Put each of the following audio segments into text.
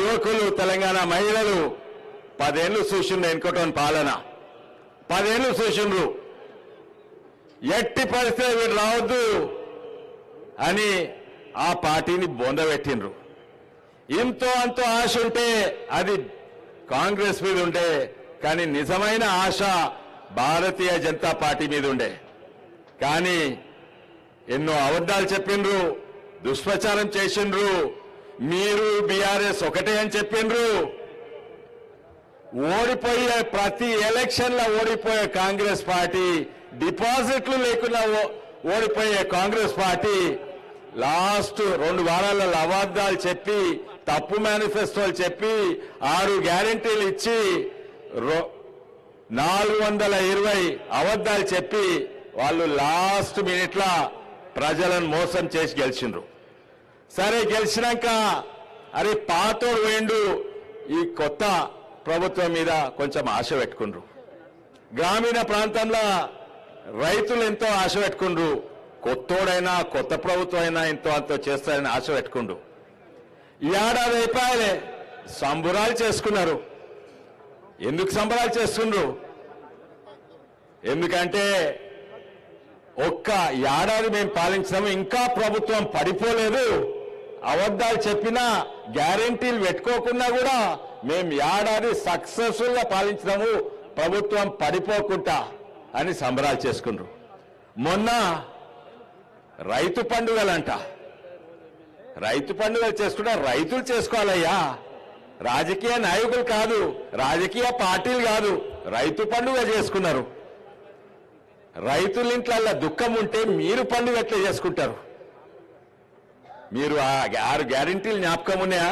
యువకులు తెలంగాణ మహిళలు 10 ఏళ్ళు చూసిండ్రు ఎన్నుకోవటం పాలన 10 ఏళ్ళు చూసిండ్రు ఎట్టి పరిస్థితి వీడు రావద్దు అని ఆ పార్టీని బొందబెట్టిండ్రు ఇంతో అంతో ఆశ ఉంటే అది కాంగ్రెస్ మీద ఉండే కానీ నిజమైన ఆశ భారతీయ జనతా పార్టీ మీద ఉండే కానీ ఎన్నో అబద్ధాలు చెప్పిండ్రు దుష్ప్రచారం చేసిండ్రు మీరు బీఆర్ఎస్ ఒకటే అని చెప్పిండ్రు ఓడిపోయే ప్రతి ఎలక్షన్లో ఓడిపోయే కాంగ్రెస్ పార్టీ డిపాజిట్లు లేకుండా ఓడిపోయే కాంగ్రెస్ పార్టీ లాస్ట్ 2 వారాలలో అబద్ధాలు చెప్పి తప్పు మేనిఫెస్టోలు చెప్పి 6 గ్యారెంటీలు ఇచ్చి 420 అబద్ధాలు చెప్పి వాళ్ళు లాస్ట్ మినిట్లా ప్రజలను మోసం చేసి గెలిచిండ్రు సరే గెలిచినాక అరే పాతోడు వేండు ఈ కొత్త ప్రభుత్వం మీద కొంచెం ఆశ పెట్టుకుండ్రు గ్రామీణ ప్రాంతంలో రైతులు ఎంతో ఆశ పెట్టుకుండ్రు కొత్తోడైనా కొత్త ప్రభుత్వం అయినా ఎంతో అంతో చేస్తారని ఆశ పెట్టుకుండ్రు ఈ ఏడాది అయిపోయాలే సంబురాలు చేసుకున్నారు ఎందుకు సంబరాలు చేసుకుండ్రు ఎందుకంటే ఒక్క ఏడాది మేము పాలించాము ఇంకా ప్రభుత్వం పడిపోలేదు అబద్ధాలు చెప్పినా గ్యారెంటీలు పెట్టుకోకున్నా కూడా మేము ఏడాది సక్సెస్ఫుల్ గా పాలించినాము ప్రభుత్వం పడిపోకుండా అని సంబరాలు చేసుకుండ్రు మొన్న రైతు పండుగలంట రైతు పండుగలు చేసుకుంటే రైతులు చేసుకోవాలయ్యా రాజకీయ నాయకులు కాదు రాజకీయ పార్టీలు కాదు రైతు పండుగ చేసుకున్నారు రైతుల ఇంట్లో దుఃఖం ఉంటే మీరు పండుగ ఎట్లా చేసుకుంటారు మీరు ఆ 6 గ్యారెంటీలు జ్ఞాపకం ఉన్నాయా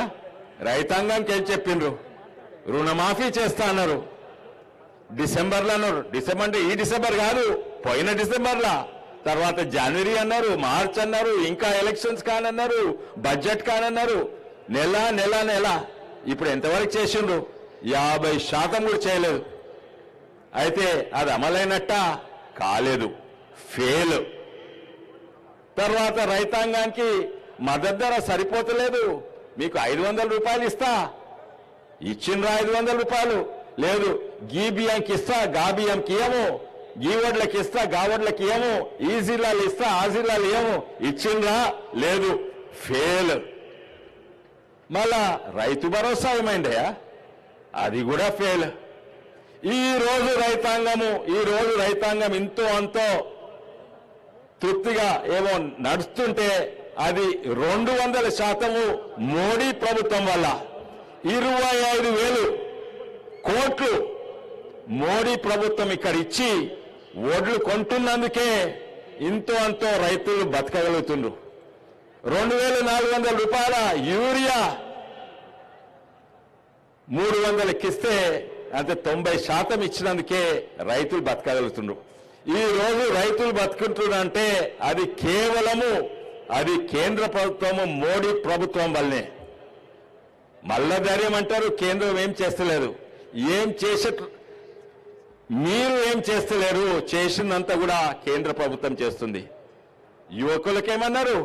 రైతాంగానికి ఏం చెప్పిండ్రు రుణమాఫీ చేస్తా అన్నారు డిసెంబర్లో అన్నారు డిసెంబర్ అంటే ఈ డిసెంబర్ కాదు పోయిన డిసెంబర్లా తర్వాత జనవరి అన్నారు మార్చ్ అన్నారు ఇంకా ఎలక్షన్స్ కానన్నారు బడ్జెట్ కానన్నారు నెల నెల నెల ఇప్పుడు ఎంతవరకు చేసిండ్రు 50% కూడా చేయలేదు అయితే అది అమలైనట్ట కాలేదు ఫెయిల్ తర్వాత రైతాంగానికి మద్దతు ధర సరిపోతలేదు మీకు 500 రూపాయలు ఇస్తా ఇచ్చిండ్రా 500 రూపాయలు లేదు గీ బియ్యంకి ఇస్తా గా బియ్యంకి ఇయ్యము గీ వడ్లకి ఇస్తా గా వడ్లకి ఇయ్యము ఈ జిల్లాలు ఇస్తా ఆ జిల్లాలు ఇయ్యము ఇచ్చిండ్రా లేదు ఫెయిల్ మళ్ళా రైతు భరోసా ఏమైందయ్యా అది కూడా ఫెయిల్ ఈ రోజు రైతాంగం ఇంతో అంతో తృప్తిగా ఏమో నడుస్తుంటే అది 200% మోడీ ప్రభుత్వం వల్ల 25,000 కోట్లు మోడీ ప్రభుత్వం ఇక్కడ ఇచ్చి ఓట్లు కొంటున్నందుకే ఇంతో అంతో రైతులు బతకగలుగుతుండ్రు 2,400 రూపాయల యూరియా 300కి ఇస్తే అంటే 90% ఇచ్చినందుకే రైతులు బతకగలుగుతుండ్రు ఈ రోజు రైతులు బతుకుంటున్నారంటే అది కేవలము అది కేంద్ర ప్రభుత్వము మోడీ ప్రభుత్వం వల్లనే మల్ల ధైర్యం అంటారు కేంద్రం ఏం చేస్తలేదు మీరు ఏం చేస్తలేరు చేసినంత కూడా కేంద్ర ప్రభుత్వం చేస్తుంది యువకులకేమన్నారు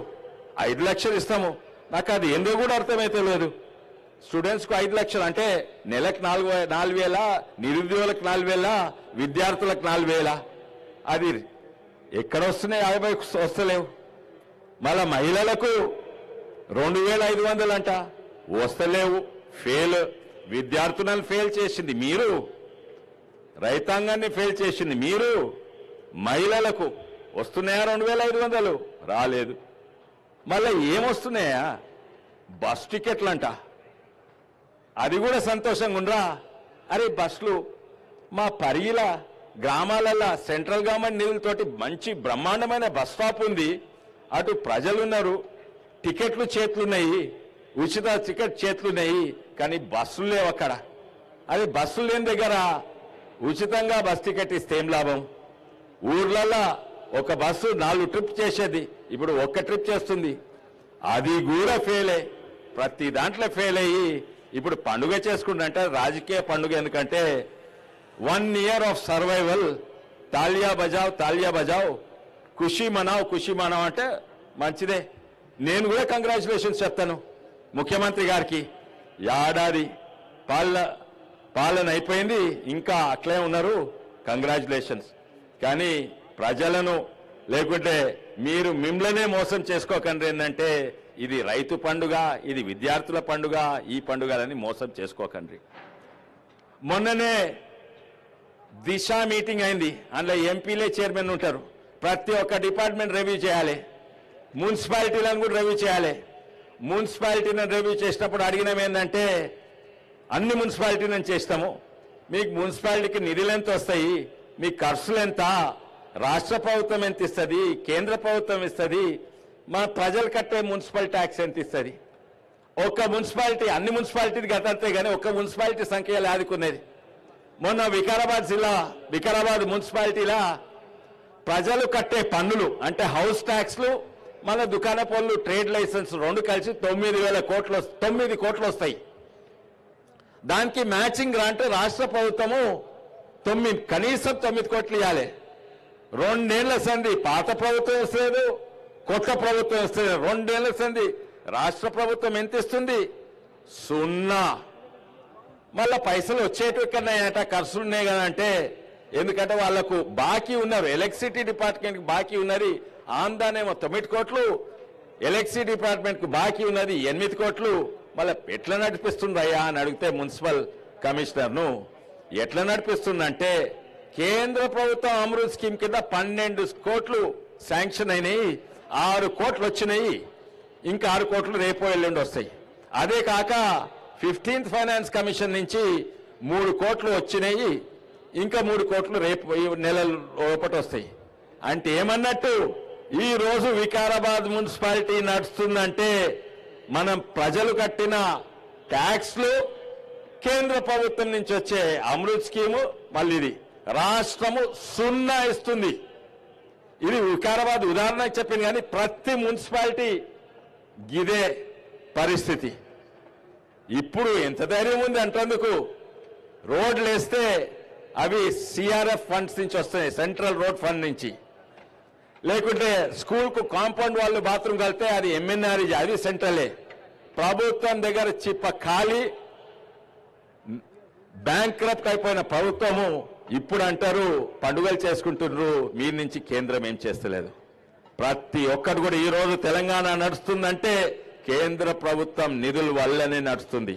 5 లక్షలు ఇస్తాము నాకు అది ఎందుకు కూడా అర్థమైతే లేదు స్టూడెంట్స్కు 5 లక్షలు అంటే నెలకు 4,000 నిరుద్యోగులకు 4,000 విద్యార్థులకు 4,000 అది ఎక్కడ వస్తున్నాయి 50 వస్తలేవు మళ్ళా మహిళలకు 2,500 అంట వస్తలేవు ఫెయిల్ విద్యార్థులను ఫెయిల్ చేసింది మీరు రైతాంగాన్ని ఫెయిల్ చేసింది మీరు మహిళలకు వస్తున్నాయా 2,500 రాలేదు మళ్ళీ ఏమొస్తున్నాయా బస్ టికెట్లంట అది కూడా సంతోషంగా ఉండరా అరే బస్సులు మా పరిగిల గ్రామాలలో సెంట్రల్ గవర్నమెంట్ నిధులతోటి మంచి బ్రహ్మాండమైన బస్ స్టాప్ ఉంది అటు ప్రజలున్నారు టికెట్లు చేతులున్నాయి ఉచిత టికెట్ చేతులున్నాయి కానీ బస్సులు లేవు అక్కడ అది బస్సులు లేని దగ్గర ఉచితంగా బస్ టికెట్ ఇస్తే ఏం లాభం ఊర్లలో ఒక బస్సు 4 ట్రిప్ చేసేది ఇప్పుడు 1 ట్రిప్ చేస్తుంది అది కూడా ఫెయిల్ ప్రతి దాంట్లో ఫెయిల్ అయ్యి ఇప్పుడు పండుగ చేసుకుంటే రాజకీయ పండుగ ఎందుకంటే 1 year ఆఫ్ సర్వైవల్ తాలియా బజావ్ ఖుషి మనావ్ అంటే మంచిదే నేను కూడా కంగ్రాచులేషన్స్ చెప్తాను ముఖ్యమంత్రి గారికి ఏడాది పాలన అయిపోయింది, ఇంకా అట్లే ఉన్నారు. కంగ్రాచులేషన్స్. కానీ ప్రజలను లేకుంటే మీరు మిమ్మల్నే మోసం చేసుకోకండి. ఏంటంటే ఇది రైతు పండుగ, ఇది విద్యార్థుల పండుగ, ఈ పండుగలని మోసం చేసుకోకండి. మొన్ననే దిశ మీటింగ్ అయింది. అందులో ఎంపీలే చైర్మన్ ఉంటారు. ప్రతి ఒక్క డిపార్ట్మెంట్ రివ్యూ చేయాలి, మున్సిపాలిటీలను కూడా రివ్యూ చేయాలి. మున్సిపాలిటీలను రివ్యూ చేసినప్పుడు అడిగినాం ఏంటంటే, అన్ని మున్సిపాలిటీలను చేస్తాము, మీకు మున్సిపాలిటీకి నిధులు ఎంత వస్తాయి, మీ ఖర్చులు ఎంత, రాష్ట్ర ప్రభుత్వం ఎంత ఇస్తుంది, కేంద్ర ప్రభుత్వం ఇస్తుంది, మన ప్రజలు కట్టే మున్సిపల్ ట్యాక్స్ ఎంత ఇస్తుంది. ఒక్క మున్సిపాలిటీ అన్ని మున్సిపాలిటీకి కట్టే కానీ ఒక్క మున్సిపాలిటీ సంఖ్య ఆదుకునేది. మొన్న వికారాబాద్ మున్సిపాలిటీలా ప్రజలు కట్టే పన్నులు అంటే హౌస్ ట్యాక్స్లు, మన దుకాణ పన్నులు, ట్రేడ్ లైసెన్స్ రెండు కలిసి 9 కోట్లు వస్తాయి. దానికి మ్యాచింగ్ గ్రాంట్ రాష్ట్ర ప్రభుత్వము కనీసం 9 కోట్లు ఇవ్వాలి. 2 ఏళ్ల సంది పాత ప్రభుత్వం వస్తలేదు, కొత్త ప్రభుత్వం వస్తుంది. 2 ఏళ్ల సంది రాష్ట్ర ప్రభుత్వం ఎంత ఇస్తుంది? 0. మళ్ళా పైసలు వచ్చేటివి ఎక్కడన్నాయట, ఖర్చులు ఉన్నాయి కదా అంటే, ఎందుకంటే వాళ్లకు బాకీ ఉన్నారు. ఎలక్ట్రిసిటీ డిపార్ట్మెంట్కి బాకీ ఉన్నది ఆందానేమో 9 కోట్లు, ఎలక్ట్రిసిటీ డిపార్ట్మెంట్కు బాకీ ఉన్నది 8 కోట్లు. మళ్ళీ ఎట్లా నడిపిస్తుందయ్యా అని అడిగితే మున్సిపల్ కమిషనర్ను, ఎట్లా నడిపిస్తుందంటే కేంద్ర ప్రభుత్వం అమృత్ స్కీమ్ కింద 12 కోట్లు శాంక్షన్ అయినాయి, 6 కోట్లు వచ్చినాయి, ఇంకా 6 కోట్లు రేపో ఎల్లుండి వస్తాయి. అదే కాక 15th ఫైనాన్స్ కమిషన్ నుంచి 3 కోట్లు వచ్చినాయి, ఇంకా 3 కోట్లు రేపు నెల లోపటి వస్తాయి. అంటే ఏమన్నట్టు, ఈ రోజు వికారాబాద్ మున్సిపాలిటీ నడుస్తుందంటే మనం ప్రజలు కట్టిన ట్యాక్స్లు, కేంద్ర ప్రభుత్వం నుంచి వచ్చే అమృత్ స్కీము, మళ్ళీ ఇది రాష్ట్రము 0 ఇస్తుంది. ఇది వికారాబాద్ ఉదాహరణకు చెప్పింది, కానీ ప్రతి మున్సిపాలిటీ ఇదే పరిస్థితి. ఇప్పుడు ఎంత ధైర్యం ఉంది అంటేందుకు, రోడ్లు వేస్తే అవి సిఆర్ఎఫ్ ఫండ్స్ నుంచి వస్తాయి, సెంట్రల్ రోడ్ ఫండ్ నుంచి. లేకుంటే స్కూల్కు కాంపౌండ్ వాళ్ళు బాత్రూమ్ కలితే అది ఎంఎన్ఆర్ఈ, అది సెంట్రలే. ప్రభుత్వం దగ్గర చిప్ప ఖాళీ, బ్యాంక్రప్ట్ అయిపోయిన ప్రభుత్వము ఇప్పుడు అంటారు పండుగలు చేసుకుంటున్నారు, మీ నుంచి కేంద్రం ఏం చేస్తలేదు. ప్రతి ఒక్కటి కూడా ఈ రోజు తెలంగాణ నడుస్తుందంటే కేంద్ర ప్రభుత్వం నిధుల వల్లనే నడుస్తుంది.